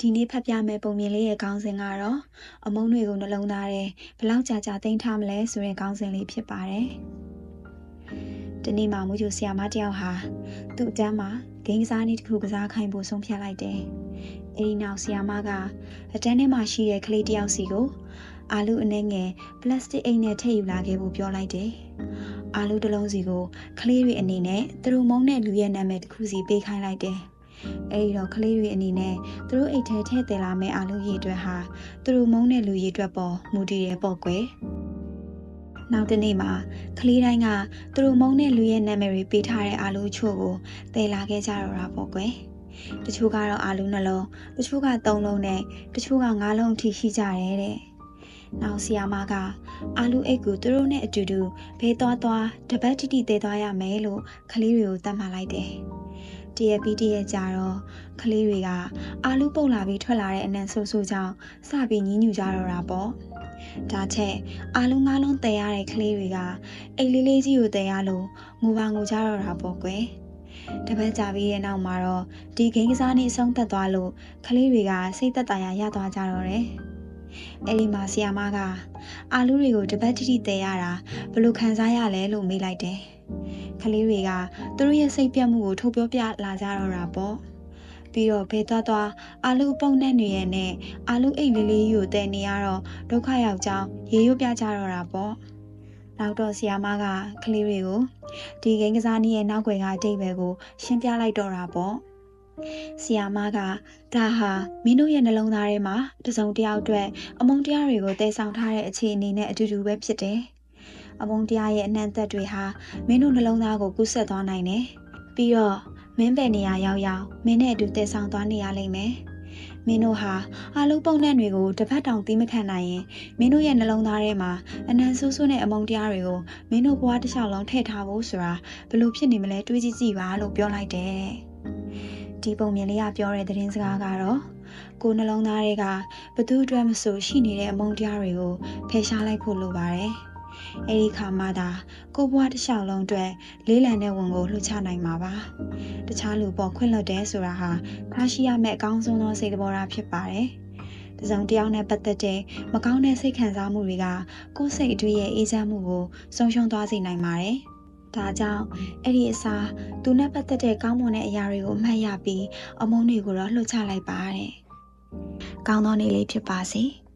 ဒီနေ့ဖတ်ပြမယ့်ပုံမြင်လေးရဲ့ခေါင်းစဉ်ကတော့အမုန်းတွေကိုနှလုံးသားထဲဘလောက်ကြာသိမ်းထားမလဲဆိုတဲ့ခေါင်းစဉ်လေးဖြစ်ပါတယ်။ဒီနေ့မှမူဂျူဆီယာမတယောက်ဟာသူ့အတန်းမှာဂိမ်းကစားနည်းတစ်ခုကစားခိုင်းဖို့ဆုံးဖြတ်လိုက်တယ်။အဲဒီနောက်ဆီယာမကအတန်းထဲမှာရှိတဲ့ကလေးတယောက်စီကိုအာလူအနှဲငယ်ပလတ်စတစ်အိတ်နဲ့ထည့်ယူလာခဲ့ဖို့ပြောလိုက်တယ်။အာလူတစ်လုံးစီကိုကလေးတွေအနေနဲ့သူတို့မုန်းတဲ့လူရဲ့နာမည်တစ်ခုစီပေးခိုင်းလိုက်တယ်။အဲဒီတော့ကလေးတွေအနေနဲ့သူတို့အိတ်ထဲထည့်တယ်လာမယ့်အာလူရည်အတွက်ဟာသူတို့မုန်းတဲ့လူရည်အတွက်ပေါ်မူတည်ရပေါ့ကွယ်။နောက်တစ်နေ့မှာကလေးတိုင်းကသူတို့မုန်းတဲ့လူရဲ့နာမည်တွေပေးထားတဲ့အာလူချို့ကိုတည်လာခဲ့ကြတော့တာပေါ့ကွယ်။တချို့ကတော့အာလူနှလုံးတချို့က3လုံးနဲ့တချို့က5လုံးအထိရှိကြတယ်တဲ့။နောက်ဆီယာမကအာလူအိတ်ကိုသူတို့နဲ့အတူတူဘေးသွားတပတ်တိတိသေးသွားရမယ်လို့ကလေးတွေကိုသတ်မှတ်လိုက်တယ်။တရက်ပြီးတရက်ကြာတော့ကလေးတွေကအာလူပုတ်လာပြီးထွက်လာတဲ့အနံဆိုးဆိုးကြောင့်စပြီးညှဉ်းညူကြတော့တာပေါ့။ဒါချက်အာလူ5လုံးတည်ရတဲ့ကလေးတွေကအိတ်လေးလေးကြီးကိုတည်ရလို့ငိုပါငိုကြတော့တာပေါ့ကွယ်။တပတ်ကြာပြီးတဲ့နောက်မှာတော့ဒီဂိမ်းကစားနည်းအဆုံးသတ်သွားလို့ကလေးတွေကစိတ်သက်သာရာရသွားကြတော့တယ်။အဲဒီမှာဆီယာမကအာလူတွေကိုတပတ်တိတိတည်ရတာဘယ်လိုခံစားရလဲလို့မေးလိုက်တယ်။ကလေးတွေကသူတို့ရဲ့စိတ်ပြတ်မှုကိုထုတ်ပြောပြလာကြတော့တာပေါ့။ပြီးတော့ဘဲသွားအာလူပုံနဲ့နေရနဲ့အာလူအိတ်လေးလေးကိုတည်နေရတော့ဒုက္ခရောက်ကြောင်းရေရွတ်ပြကြတော့တာပေါ့။နောက်တော့ဆီယာမကကလေးတွေကိုဒီဂိမ်းကစားနည်းရဲ့နောက်ွယ်ကအတိတ်ပဲကိုရှင်းပြလိုက်တော့တာပေါ့။ဆီယာမကဒါဟာမင်းတို့ရဲ့နှလုံးသားထဲမှာတစုံတစ်ယောက်အတွက်အမုန်းတရားတွေကိုတည်ဆောင်ထားတဲ့အခြေအနေနဲ့အတူတူပဲဖြစ်တယ်။အမုန်းတရားရဲ့အနှံ့သက်တွေဟာမင်းတို့နှလုံးသားကိုကူးဆက်သွားနိုင်တယ်။ပြီးတော့မင်းပဲနေရာရောက်မင်းနဲ့အတူတည်ဆောင်သွားနေရလိမ့်မယ်။မင်းတို့ဟာအာလူပုံနဲ့တွေကိုတစ်ဖက်တောင်သိမခံနိုင်ရင်မင်းတို့ရဲ့နှလုံးသားထဲမှာအနှံ့ဆိုးဆိုးနဲ့အမုန်းတရားတွေကိုမင်းတို့ဘဝတစ်လျှောက်လုံးထည့်ထားဖို့ဆိုတာဘယ်လိုဖြစ်နေမလဲတွေးကြည့်ပါလို့ပြောလိုက်တယ်တဲ့။ဒီပုံမြင်လေးကပြောတဲ့သတင်းစကားကတော့ကိုယ်နှလုံးသားတွေကဘသူအတွက်မဆိုရှိနေတဲ့အမုန်းတရားတွေကိုဖယ်ရှားလိုက်ဖို့လိုပါတယ်။အဲဒီခါမှသာကိုယ်ဘဝတစ်လျှောက်လုံးအတွက်လေးလံတဲ့ဝန်ကိုလှုပ်ချနိုင်မှာပါ။တခြားလူပေါ်ခွင့်လွှတ်တယ်ဆိုတာဟာထားရှိရမယ့်အကောင်းဆုံးသောစိတ်သဘောထားဖြစ်ပါတယ်။တစုံတစ်ယောက်နဲ့ပတ်သက်တဲ့မကောင်းတဲ့စိတ်ခံစားမှုတွေကကိုယ်စိတ်အတွင်းရဲ့အေးချမ်းမှုကိုဆုံးရှုံးသွားစေနိုင်ပါတယ်။ဒါကြောင့်အဲ့ဒီအစားသူနဲ့ပတ်သက်တဲ့ကောင်းမွန်တဲ့အရာတွေကိုမှတ်ရပြီးအမုန်းတွေကိုတော့လှုပ်ချလိုက်ပါတဲ့။ကောင်းသောနေ့လေးဖြစ်ပါစေ။